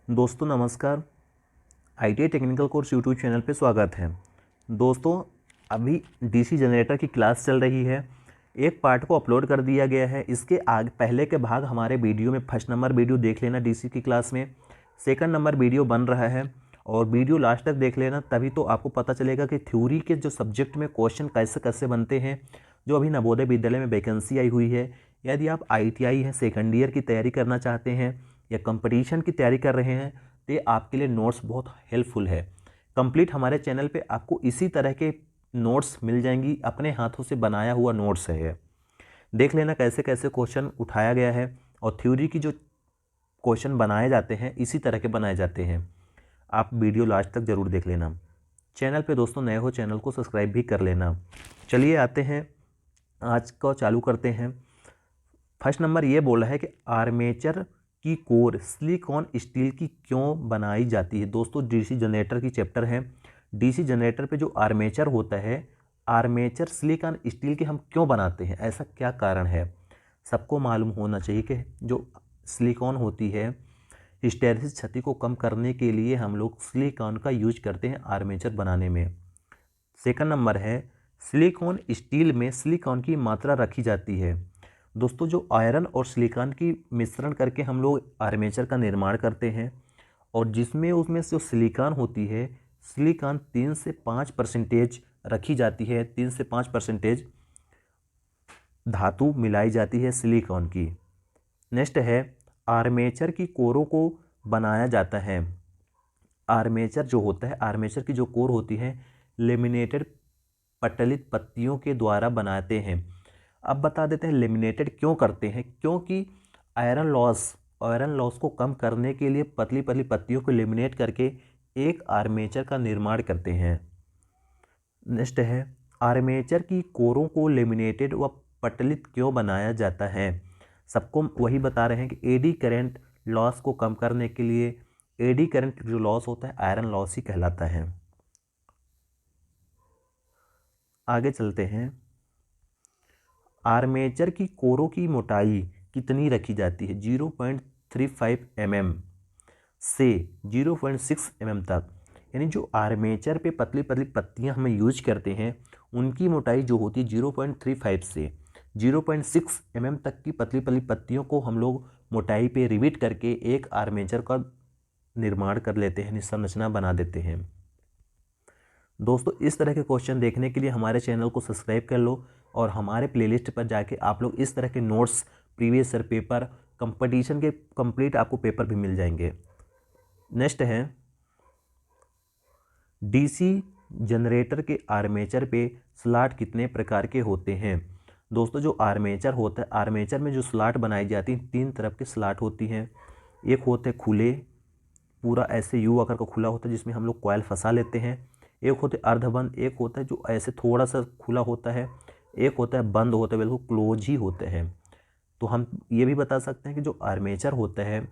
दोस्तों नमस्कार। ITI technical course YouTube channel पे स्वागत है। दोस्तों अभी डीसी जनरेटर की क्लास चल रही है। एक पार्ट को अपलोड कर दिया गया है। इसके आगे पहले के भाग हमारे वीडियो में फर्स्ट नंबर वीडियो देख लेना डीसी की क्लास में, सेकंड नंबर वीडियो बन रहा है और वीडियो लास्ट तक देख लेना, तभी तो आपको पता चलेगा कि थ्योरी के जो सब्जेक्ट में क्वेश्चन कैसे कैसे बनते हैं। जो अभी नवोदय विद्यालय में वैकेंसी आई हुई है, यदि आप ITI है सेकेंड ईयर की तैयारी करना चाहते हैं या कंपटीशन की तैयारी कर रहे हैं तो ये आपके लिए नोट्स बहुत हेल्पफुल है। कंप्लीट हमारे चैनल पे आपको इसी तरह के नोट्स मिल जाएंगी, अपने हाथों से बनाया हुआ नोट्स है ये। देख लेना कैसे कैसे क्वेश्चन उठाया गया है और थ्योरी की जो क्वेश्चन बनाए जाते हैं इसी तरह के बनाए जाते हैं। आप वीडियो लास्ट तक ज़रूर देख लेना। चैनल पे दोस्तों नए हो चैनल को सब्सक्राइब भी कर लेना। चलिए आते हैं, आज का चालू करते हैं। फर्स्ट नंबर ये बोल रहा है कि आर्मेचर की कोर सिलिकॉन स्टील की क्यों बनाई जाती है। दोस्तों डीसी जनरेटर की चैप्टर है। डीसी जनरेटर पे जो आर्मेचर होता है, आर्मेचर सिलिकॉन स्टील के हम क्यों बनाते हैं, ऐसा क्या कारण है। सबको मालूम होना चाहिए कि जो सिलिकॉन होती है, हिस्टैरिसीस क्षति को कम करने के लिए हम लोग सिलिकॉन का यूज करते हैं आर्मेचर बनाने में। सेकंड नंबर है सिलिकॉन स्टील में सिलिकॉन की मात्रा रखी जाती है। दोस्तों जो आयरन और सिलिकॉन की मिश्रण करके हम लोग आर्मेचर का निर्माण करते हैं और जिसमें उसमें जो सिलिकॉन होती है, सिलिकॉन 3 से 5% रखी जाती है। 3 से 5% धातु मिलाई जाती है सिलिकॉन की। नेक्स्ट है आर्मेचर की कोरों को बनाया जाता है। आर्मेचर जो होता है, आर्मेचर की जो कोर होती है लेमिनेटेड पटलित पत्तियों के द्वारा बनाते हैं। अब बता देते हैं लेमिनेटेड क्यों करते हैं, क्योंकि आयरन लॉस को कम करने के लिए पतली पतली पत्तियों को लेमिनेट करके एक आर्मेचर का निर्माण करते हैं। नेक्स्ट है आर्मेचर की कोरों को लेमिनेटेड व पटलित क्यों बनाया जाता है। सबको वही बता रहे हैं कि एडी करंट लॉस को कम करने के लिए। एडी करंट जो लॉस होता है आयरन लॉस ही कहलाता है। आगे चलते हैं। आर्मेचर की कोरों की मोटाई कितनी रखी जाती है। 0.35 mm से 0.6 mm तक, यानी जो आर्मेचर पे पतली पतली पत्तियां हम यूज करते हैं उनकी मोटाई जो होती है 0.35 से 0.6 mm तक की पतली पतली पत्तियों को हम लोग मोटाई पे रिविट करके एक आर्मेचर का निर्माण कर लेते हैं, संरचना बना देते हैं। दोस्तों इस तरह के क्वेश्चन देखने के लिए हमारे चैनल को सब्सक्राइब कर लो और हमारे प्लेलिस्ट पर जाके आप लोग इस तरह के notes, previous year paper, competition के कंप्लीट आपको पेपर भी मिल जाएंगे। नेक्स्ट है डीसी जनरेटर के आर्मेचर पे स्लॉट कितने प्रकार के होते हैं। दोस्तों जो आर्मेचर होता है, आर्मेचर में जो स्लॉट बनाई जाती है 3 तरफ के स्लॉट होती हैं। एक होते खुले, पूरा ऐसे यू आकार का खुला होता है जिसमें हम लोग कॉइल फंसा लेते हैं। एक होते अर्धबंद, एक होता है जो ऐसे थोड़ा सा खुला होता है, एक होता है बंद होता है, बिल्कुल क्लोज ही होते हैं। तो हम ये भी बता सकते हैं कि जो आर्मेचर होता है,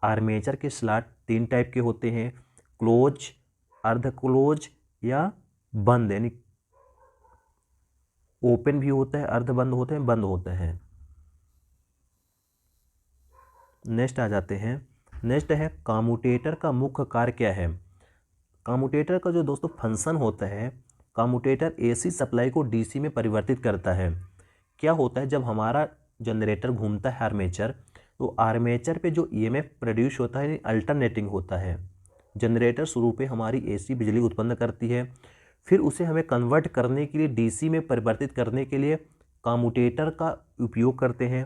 आर्मेचर के स्लॉट 3 टाइप के होते हैं, क्लोज, अर्ध क्लोज या बंद, यानी ओपन भी होता है, अर्ध बंद होते हैं, बंद होते हैं। नेक्स्ट आ जाते हैं। नेक्स्ट है कम्यूटेटर का मुख्य कार्य क्या है। कम्यूटेटर का जो दोस्तों फंक्शन होता है, कम्यूटेटर AC सप्लाई को DC में परिवर्तित करता है। क्या होता है, जब हमारा जनरेटर घूमता है आर्मेचर, तो आर्मेचर पे जो EMF प्रोड्यूस होता है अल्टरनेटिंग होता है। जनरेटर शुरू पे हमारी AC बिजली उत्पन्न करती है, फिर उसे हमें कन्वर्ट करने के लिए DC में परिवर्तित करने के लिए कम्यूटेटर का उपयोग करते हैं।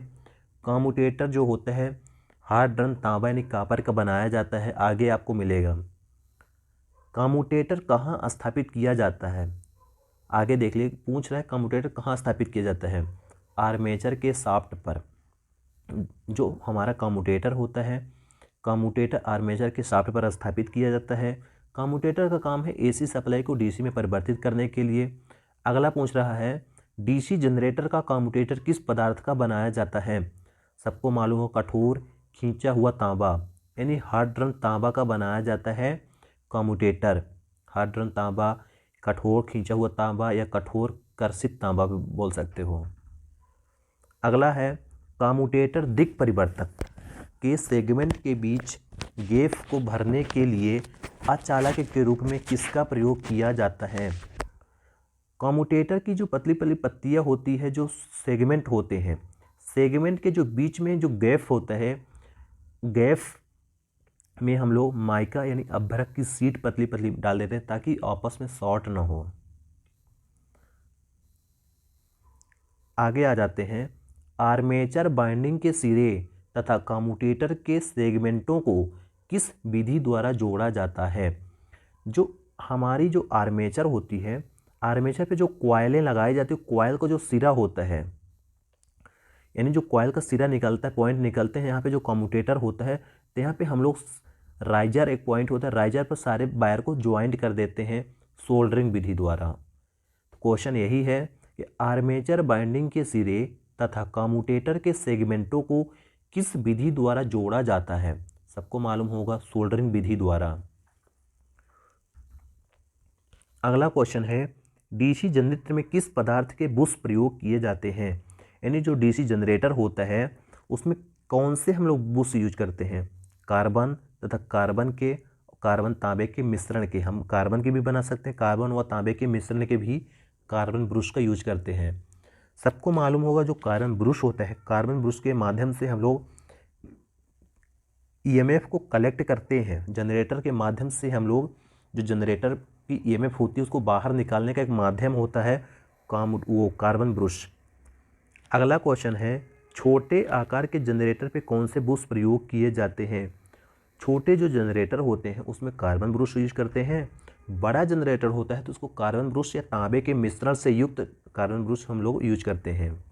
कम्यूटेटर जो होता है हार्ड ड्रम तांबा यानी कॉपर का बनाया जाता है, आगे आपको मिलेगा। कम्यूटेटर कहाँ स्थापित किया जाता है, आगे देख लिए। पूछ रहा है कम्यूटेटर कहाँ स्थापित किया जाता है। आर्मेचर के शाफ्ट पर जो हमारा कम्यूटेटर होता है, कम्यूटेटर आर्मेचर के शाफ्ट पर स्थापित किया जाता है। कम्यूटेटर का काम है AC सप्लाई को DC में परिवर्तित करने के लिए। अगला पूछ रहा है DC जनरेटर का कम्यूटेटर किस पदार्थ का बनाया जाता है। सबको मालूम हो, कठोर खींचा हुआ तांबा, यानी हार्ड ड्रम तांबा का बनाया जाता है कम्यूटेटर। हार्ड ड्रम तांबा, कठोर खींचा हुआ तांबा या कठोर कर्षित तांबा भी बोल सकते हो। अगला है कम्यूटेटर दिक् परिवर्तक के सेगमेंट के बीच गैफ को भरने के लिए अचालक के रूप में किसका प्रयोग किया जाता है? कम्यूटेटर की जो पतली पतली पत्तियाँ होती है, जो सेगमेंट होते हैं, सेगमेंट के जो बीच में जो गैप होता है, गैप में हम लोग माइका यानी अभ्रक की शीट पतली पतली डाल देते हैं ताकि आपस में शॉर्ट ना हो। आगे आ जाते हैं। आर्मेचर बाइंडिंग के सिरे तथा कम्यूटेटर के सेगमेंटों को किस विधि द्वारा जोड़ा जाता है? जो हमारी जो आर्मेचर होती है, आर्मेचर पे जो कॉइलें लगाई जाती है, कॉइल का जो सिरा होता है, यानी जो कॉइल का सिरा निकलता है, पॉइंट निकलते हैं, यहाँ पे जो कम्यूटेटर होता है, तो यहाँ पे हम लोग राइजर एक पॉइंट होता है, राइजर पर सारे वायर को ज्वाइंट कर देते हैं सोल्डरिंग विधि द्वारा। तो क्वेश्चन यही है कि आर्मेचर बाइंडिंग के सिरे तथा कम्यूटेटर के सेगमेंटों को किस विधि द्वारा जोड़ा जाता है? सबको मालूम होगा, सोल्डरिंग विधि द्वारा। अगला क्वेश्चन है, डीसी जनरेटर में किस पदार्थ के बुश प्रयोग किए जाते हैं? यानी जो डीसी जनरेटर होता है उसमें कौन से हम लोग बुश यूज करते हैं? कार्बन तथा कार्बन तांबे के मिश्रण के, हम कार्बन के भी बना सकते हैं, कार्बन व तांबे के मिश्रण के भी कार्बन ब्रुश का यूज करते हैं। सबको मालूम होगा जो कार्बन ब्रुश होता है, कार्बन ब्रुश के माध्यम से हम लोग ईएमएफ को कलेक्ट करते हैं। जनरेटर के माध्यम से हम लोग, जो जनरेटर की ईएमएफ होती है उसको बाहर निकालने का एक माध्यम होता है वो कार्बन ब्रुश। अगला क्वेश्चन है, छोटे आकार के जनरेटर पे कौन से बुश प्रयोग किए जाते हैं? छोटे जो जनरेटर होते हैं उसमें कार्बन ब्रुश यूज करते हैं। बड़ा जनरेटर होता है तो उसको कार्बन ब्रुश या तांबे के मिश्रण से युक्त कार्बन ब्रुश हम लोग यूज करते हैं।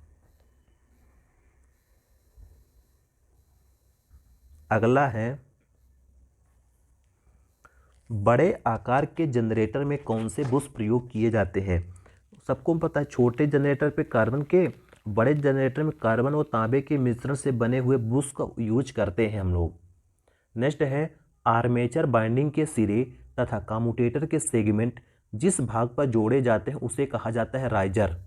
अगला है, बड़े आकार के जनरेटर में कौन से बुश प्रयोग किए जाते हैं? सबको पता है छोटे जनरेटर पे कार्बन के, बड़े जनरेटर में कार्बन और तांबे के मिश्रण से बने हुए बुश का यूज करते हैं हम लोग। नेक्स्ट है, आर्मेचर बाइंडिंग के सिरे तथा कम्यूटेटर के सेगमेंट जिस भाग पर जोड़े जाते हैं उसे कहा जाता है राइजर।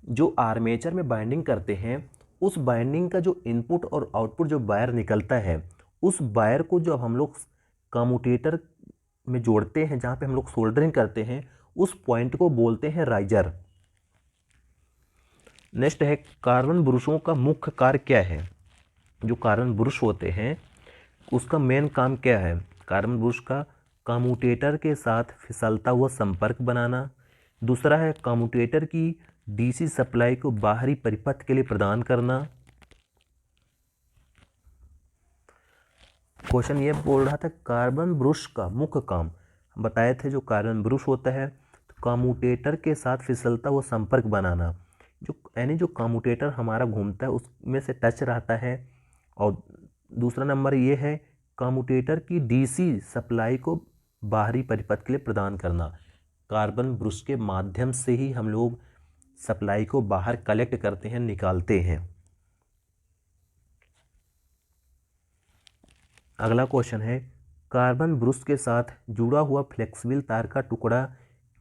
जो आर्मेचर में बाइंडिंग करते हैं उस बाइंडिंग का जो इनपुट और आउटपुट जो वायर निकलता है, उस वायर को जो हम लोग कम्यूटेटर में जोड़ते हैं, जहाँ पे हम लोग सोल्डरिंग करते हैं, उस पॉइंट को बोलते हैं राइजर। नेक्स्ट है, कार्बन ब्रुशों का मुख्य कार्य क्या है? जो कार्बन ब्रुश होते हैं उसका मेन काम क्या है? कार्बन ब्रुश का कम्यूटेटर के साथ फिसलता हुआ संपर्क बनाना। दूसरा है, कम्यूटेटर की डीसी सप्लाई को बाहरी परिपथ के लिए प्रदान करना। क्वेश्चन ये बोल रहा था कार्बन ब्रुश का मुख्य काम, बताए थे जो कार्बन ब्रुश होता है तो कम्यूटेटर के साथ फिसलता हुआ संपर्क बनाना, जो यानी जो कम्यूटेटर हमारा घूमता है उसमें से टच रहता है। और दूसरा नंबर ये है, कम्यूटेटर की डीसी सप्लाई को बाहरी परिपथ के लिए प्रदान करना। कार्बन ब्रुश के माध्यम से ही हम लोग सप्लाई को बाहर कलेक्ट करते हैं, निकालते हैं। अगला क्वेश्चन है, कार्बन ब्रुश के साथ जुड़ा हुआ फ्लेक्सिबल तार का टुकड़ा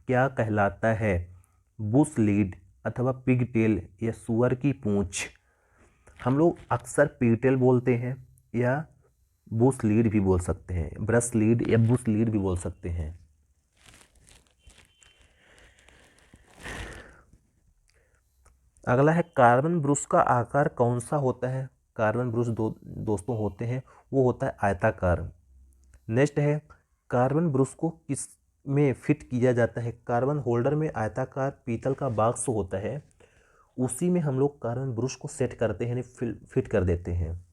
क्या कहलाता है? बुश लीड अथवा पिग टेल या सुअर की पूंछ। हम लोग अक्सर पिग टेल बोलते हैं या बुश लीड भी बोल सकते हैं, ब्रश लीड या बुश लीड भी बोल सकते हैं। अगला है, कार्बन ब्रुश का आकार कौन सा होता है? कार्बन ब्रुश दोस्तों होते हैं वो होता है आयताकार। नेक्स्ट है, कार्बन ब्रुश को किस में फिट किया जाता है? कार्बन होल्डर में आयताकार पीतल का बॉक्स होता है, उसी में हम लोग कार्बन ब्रुश को सेट करते हैं, यानी फिट कर देते हैं।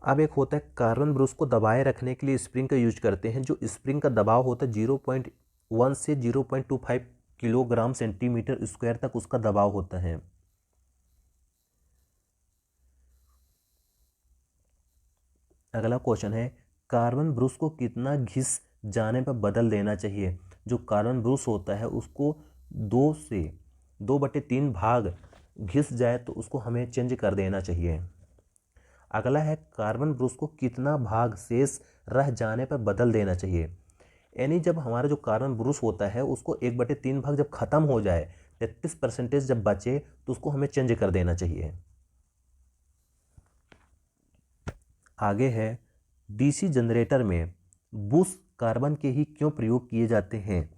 अब एक होता है, कार्बन ब्रुश को दबाए रखने के लिए स्प्रिंग का यूज करते हैं। जो स्प्रिंग का दबाव होता है 0.1 से 0.25 किलोग्राम सेंटीमीटर स्क्वायर तक उसका दबाव होता है। अगला क्वेश्चन है, कार्बन ब्रुश को कितना घिस जाने पर बदल देना चाहिए? जो कार्बन ब्रुश होता है उसको 2/3 भाग घिस जाए तो उसको हमें चेंज कर देना चाहिए। अगला है, कार्बन ब्रुश को कितना भाग शेष रह जाने पर बदल देना चाहिए? यानी जब हमारा जो कार्बन ब्रूस होता है उसको 1/3 भाग जब खत्म हो जाए, 33% जब बचे, तो उसको हमें चेंज कर देना चाहिए। आगे है डीसी जनरेटर में बूस्ट कार्बन के ही क्यों प्रयोग किए जाते हैं।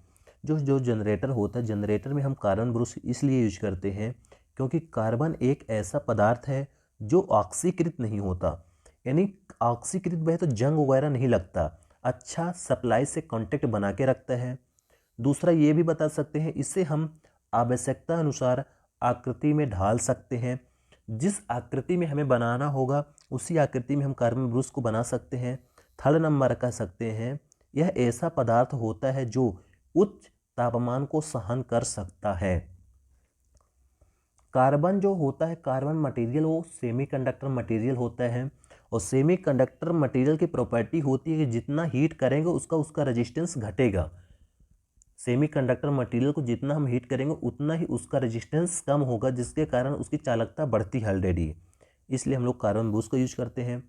जो जनरेटर होता है, जनरेटर में हम कार्बन ब्रूस इसलिए यूज करते हैं क्योंकि कार्बन एक ऐसा पदार्थ है जो ऑक्सीकृत नहीं होता, यानी ऑक्सीकृत वह तो जंग वगैरह नहीं लगता, अच्छा सप्लाई से कांटेक्ट बना के रखता है। दूसरा ये भी बता सकते हैं, इससे हम आवश्यकता अनुसार आकृति में ढाल सकते हैं, जिस आकृति में हमें बनाना होगा उसी आकृति में हम कार्बन ब्रूस को बना सकते हैं। थर्ड नंबर कह सकते हैं, यह ऐसा पदार्थ होता है जो उच्च तापमान को सहन कर सकता है। कार्बन जो होता है, कार्बन मटेरियल वो सेमीकंडक्टर मटेरियल होता है, और सेमीकंडक्टर मटेरियल की प्रॉपर्टी होती है कि जितना हीट करेंगे उसका रेजिस्टेंस घटेगा। सेमीकंडक्टर मटेरियल को जितना हम हीट करेंगे उतना ही उसका रेजिस्टेंस कम होगा, जिसके कारण उसकी चालकता बढ़ती है ऑलरेडी। इसलिए हम लोग कार्बन ब्रूस का यूज करते हैं।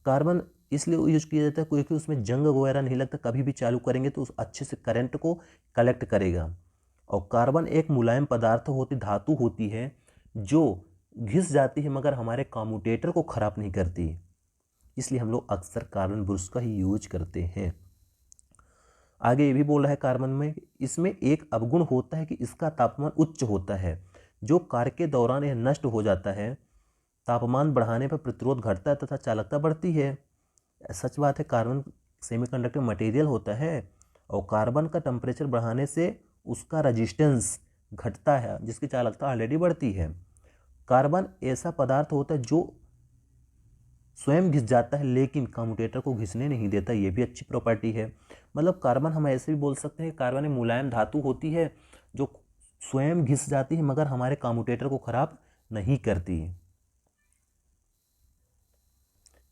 कार्बन इसलिए यूज किया जाता है क्योंकि उसमें जंग वगैरह नहीं लगता, कभी भी चालू करेंगे तो उस अच्छे से करंट को कलेक्ट करेगा। और कार्बन एक मुलायम पदार्थ होती, धातु होती है जो घिस जाती है मगर हमारे कम्यूटेटर को खराब नहीं करती, इसलिए हम लोग अक्सर कार्बन ब्रूस का ही यूज करते हैं। आगे ये भी बोल रहा है कार्बन में, इसमें एक अवगुण होता है कि इसका तापमान उच्च होता है, जो कार्य के दौरान यह नष्ट हो जाता है। तापमान बढ़ाने पर प्रतिरोध घटता है तथा चालकता बढ़ती है। सच बात है, कार्बन सेमीकंडक्टर मटेरियल होता है और कार्बन का टेम्परेचर बढ़ाने से उसका रेजिस्टेंस घटता है, जिसकी चालकता ऑलरेडी बढ़ती है। कार्बन ऐसा पदार्थ होता है जो स्वयं घिस जाता है लेकिन कम्यूटेटर को घिसने नहीं देता, ये भी अच्छी प्रॉपर्टी है। मतलब कार्बन हम ऐसे भी बोल सकते हैं, कार्बन एक मुलायम धातु होती है जो स्वयं घिस जाती है मगर हमारे कम्यूटेटर को खराब नहीं करती।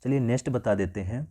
चलिए नेक्स्ट बता देते हैं।